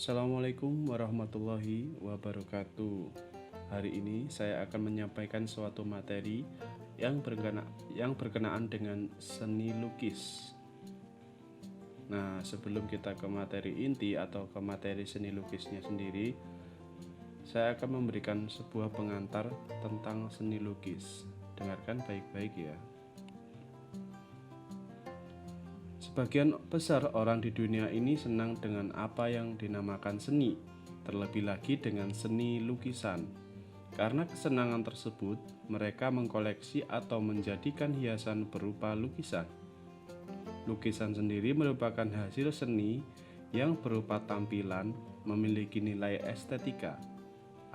Assalamualaikum warahmatullahi wabarakatuh. Hari ini saya akan menyampaikan suatu materi yang berkenaan dengan seni lukis. Nah, sebelum kita ke materi inti atau ke materi seni lukisnya sendiri, saya akan memberikan sebuah pengantar tentang seni lukis. Dengarkan baik-baik ya. Sebagian besar orang di dunia ini senang dengan apa yang dinamakan seni, terlebih lagi dengan seni lukisan. Karena kesenangan tersebut, mereka mengkoleksi atau menjadikan hiasan berupa lukisan. Lukisan sendiri merupakan hasil seni yang berupa tampilan, memiliki nilai estetika.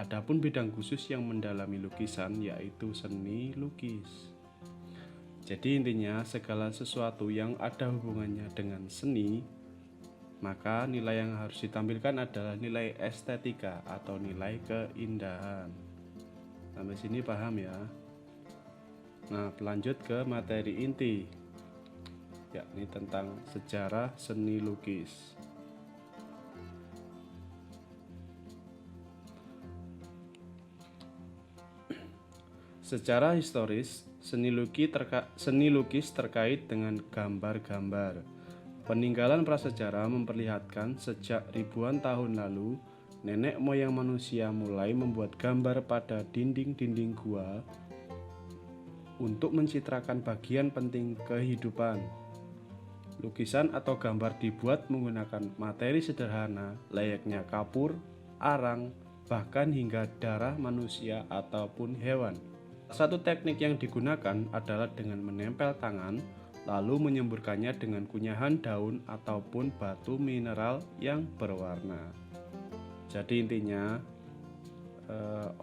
Adapun bidang khusus yang mendalami lukisan yaitu seni lukis. Jadi intinya segala sesuatu yang ada hubungannya dengan seni, maka nilai yang harus ditampilkan adalah nilai estetika atau nilai keindahan. Sampai sini paham ya? Nah, lanjut ke materi inti, yakni tentang sejarah seni lukis. Secara historis, seni lukis terkait dengan gambar-gambar. Peninggalan prasejarah memperlihatkan sejak ribuan tahun lalu, nenek moyang manusia mulai membuat gambar pada dinding-dinding gua untuk mencitrakan bagian penting kehidupan. Lukisan atau gambar dibuat menggunakan materi sederhana layaknya kapur, arang, bahkan hingga darah manusia ataupun hewan. Satu teknik yang digunakan adalah dengan menempel tangan, lalu menyemburkannya dengan kunyahan daun ataupun batu mineral yang berwarna. Jadi intinya,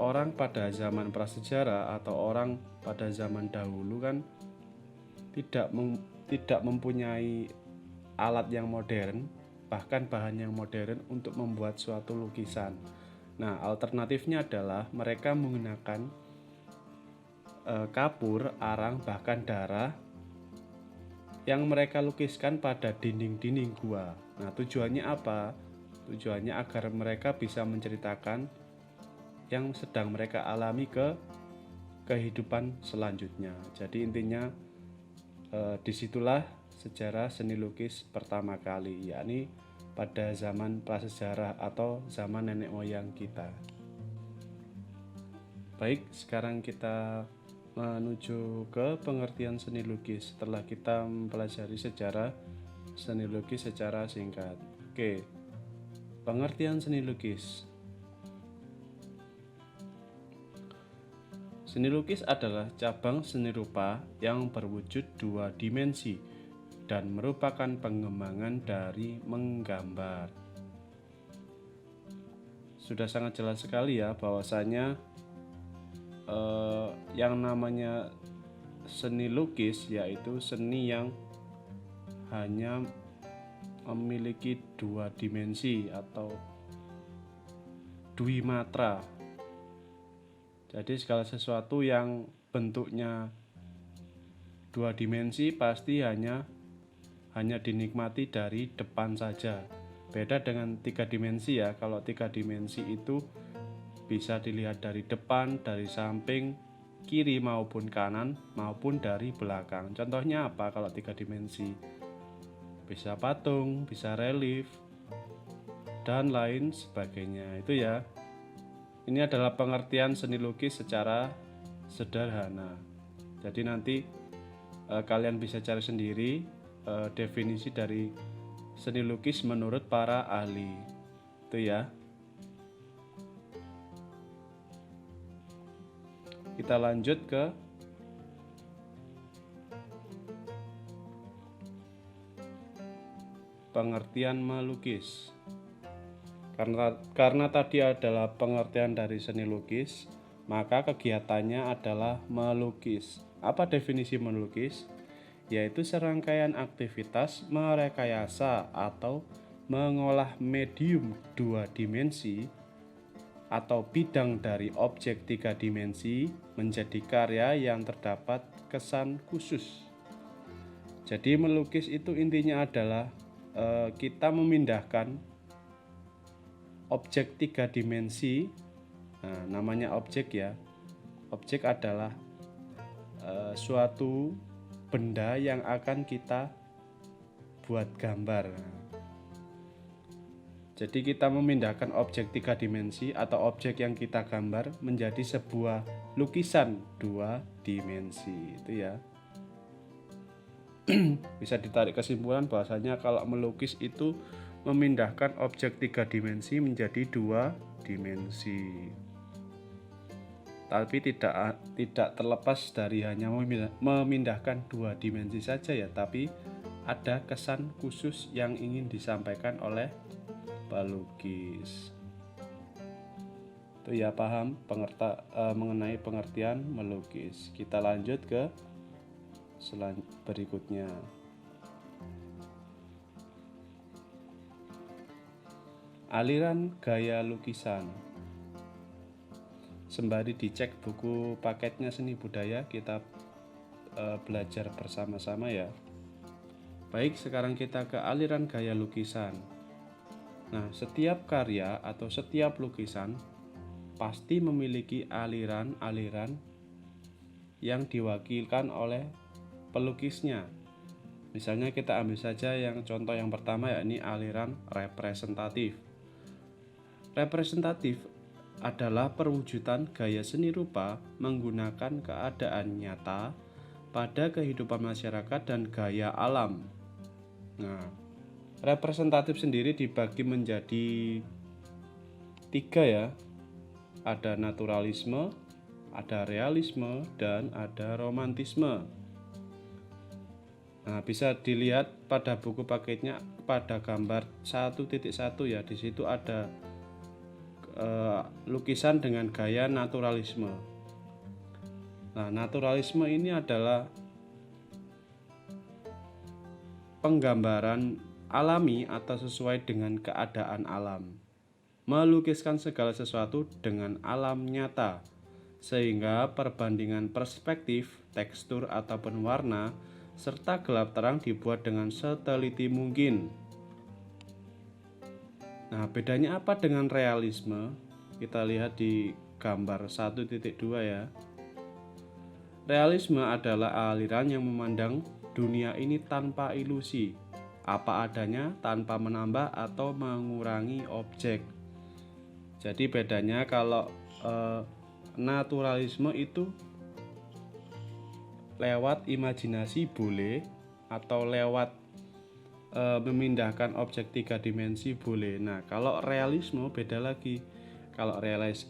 orang pada zaman prasejarah atau orang pada zaman dahulu kan tidak mempunyai alat yang modern, bahkan bahan yang modern untuk membuat suatu lukisan. Nah, alternatifnya adalah mereka menggunakan kapur, arang, bahkan darah yang mereka lukiskan pada dinding-dinding gua. Nah, tujuannya apa? Tujuannya agar mereka bisa menceritakan yang sedang mereka alami ke kehidupan selanjutnya. Jadi intinya disitulah sejarah seni lukis pertama kali, yakni pada zaman prasejarah atau zaman nenek moyang kita. Baik, sekarang kita menuju ke pengertian seni lukis setelah kita mempelajari sejarah seni lukis secara singkat. Oke, pengertian seni lukis. Seni lukis adalah cabang seni rupa yang berwujud dua dimensi dan merupakan pengembangan dari menggambar. Sudah sangat jelas sekali ya bahwasanya yang namanya seni lukis yaitu seni yang hanya memiliki dua dimensi atau dwimatra. Jadi segala sesuatu yang bentuknya dua dimensi pasti hanya dinikmati dari depan saja. Beda dengan tiga dimensi ya. Kalau tiga dimensi itu bisa dilihat dari depan, dari samping, kiri maupun kanan, maupun dari belakang. Contohnya apa kalau tiga dimensi? Bisa patung, bisa relief, dan lain sebagainya. Itu ya. Ini adalah pengertian seni lukis secara sederhana. Jadi nanti kalian bisa cari sendiri definisi dari seni lukis menurut para ahli. Itu ya. Kita lanjut ke pengertian melukis. Karena tadi adalah pengertian dari seni lukis, maka kegiatannya adalah melukis. Apa definisi melukis? Yaitu serangkaian aktivitas merekayasa atau mengolah medium dua dimensi atau bidang dari objek tiga dimensi menjadi karya yang terdapat kesan khusus. Jadi melukis itu intinya adalah kita memindahkan objek 3 dimensi. Nah, namanya objek ya. Objek adalah suatu benda yang akan kita buat gambar. Jadi kita memindahkan objek 3 dimensi atau objek yang kita gambar menjadi sebuah lukisan 2 dimensi. Itu ya. Bisa ditarik kesimpulan bahwasanya kalau melukis itu memindahkan objek 3 dimensi menjadi 2 dimensi. Tapi tidak terlepas dari hanya memindahkan 2 dimensi saja ya, tapi ada kesan khusus yang ingin disampaikan oleh pelukis. Itu ya, paham mengenai pengertian melukis. Kita lanjut ke berikutnya. Aliran gaya lukisan. Sembari dicek buku paketnya Seni Budaya, kita belajar bersama-sama ya. Baik, sekarang kita ke aliran gaya lukisan. Nah, setiap karya atau setiap lukisan pasti memiliki aliran-aliran yang diwakilkan oleh pelukisnya. Misalnya kita ambil saja yang contoh yang pertama, yakni aliran representatif. Representatif adalah perwujudan gaya seni rupa menggunakan keadaan nyata pada kehidupan masyarakat dan gaya alam. Nah, representatif sendiri dibagi menjadi 3 ya. Ada naturalisme, ada realisme, dan ada romantisme. Nah, bisa dilihat pada buku paketnya pada gambar 1.1 ya. Di situ ada lukisan dengan gaya naturalisme. Nah, naturalisme ini adalah penggambaran alami atau sesuai dengan keadaan alam, melukiskan segala sesuatu dengan alam nyata, sehingga perbandingan perspektif, tekstur ataupun warna serta gelap terang dibuat dengan seteliti mungkin. Nah, bedanya apa dengan realisme? Kita lihat di gambar 1.2 ya. Realisme adalah aliran yang memandang dunia ini tanpa ilusi, apa adanya, tanpa menambah atau mengurangi objek. Jadi bedanya kalau naturalisme itu lewat imajinasi boleh, atau lewat memindahkan objek 3 dimensi boleh. Nah, kalau realisme beda lagi. Kalau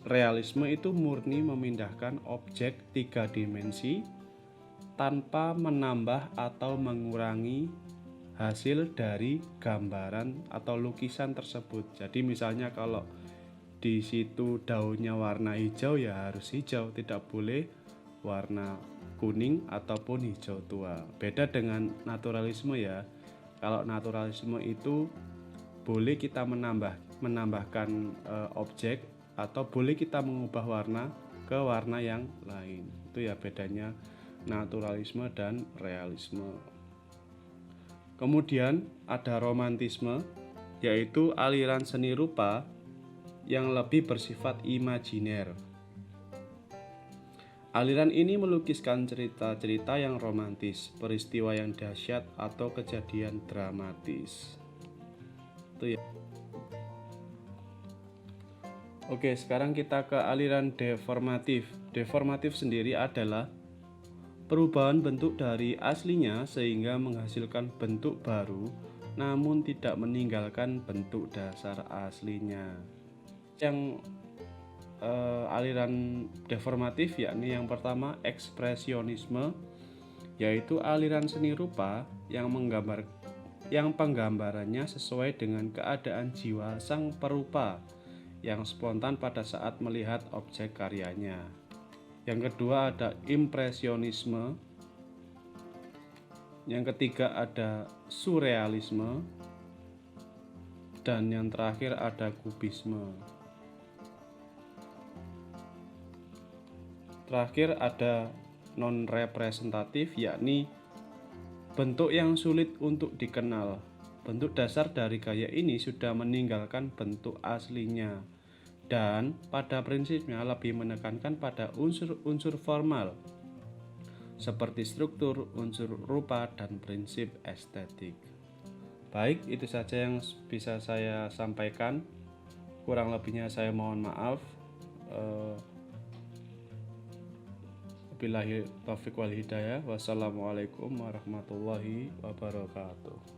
realisme itu murni memindahkan objek 3 dimensi tanpa menambah atau mengurangi hasil dari gambaran atau lukisan tersebut. Jadi misalnya kalau di situ daunnya warna hijau ya harus hijau, tidak boleh warna kuning ataupun hijau tua. Beda dengan naturalisme ya. Kalau naturalisme itu boleh kita menambahkan objek atau boleh kita mengubah warna ke warna yang lain. Itu ya bedanya naturalisme dan realisme. Kemudian ada romantisme, yaitu aliran seni rupa yang lebih bersifat imajiner. Aliran ini melukiskan cerita-cerita yang romantis, peristiwa yang dahsyat atau kejadian dramatis. Itu ya. Oke, sekarang kita ke aliran deformatif. Deformatif sendiri adalah perubahan bentuk dari aslinya sehingga menghasilkan bentuk baru, namun tidak meninggalkan bentuk dasar aslinya. Yang aliran deformatif yakni yang pertama ekspresionisme, yaitu aliran seni rupa yang penggambarannya sesuai dengan keadaan jiwa sang perupa yang spontan pada saat melihat objek karyanya. Yang kedua ada impresionisme. Yang ketiga ada surrealisme. Dan yang terakhir ada kubisme. Terakhir ada non-representatif, yakni bentuk yang sulit untuk dikenal, Bentuk dasar dari gaya ini sudah meninggalkan bentuk aslinya dan pada prinsipnya lebih menekankan pada unsur-unsur formal seperti struktur, unsur rupa, dan prinsip estetik. Baik, itu saja yang bisa saya sampaikan. Kurang lebihnya saya mohon maaf. Billahi taufiq wal hidayah. Wassalamualaikum warahmatullahi wabarakatuh.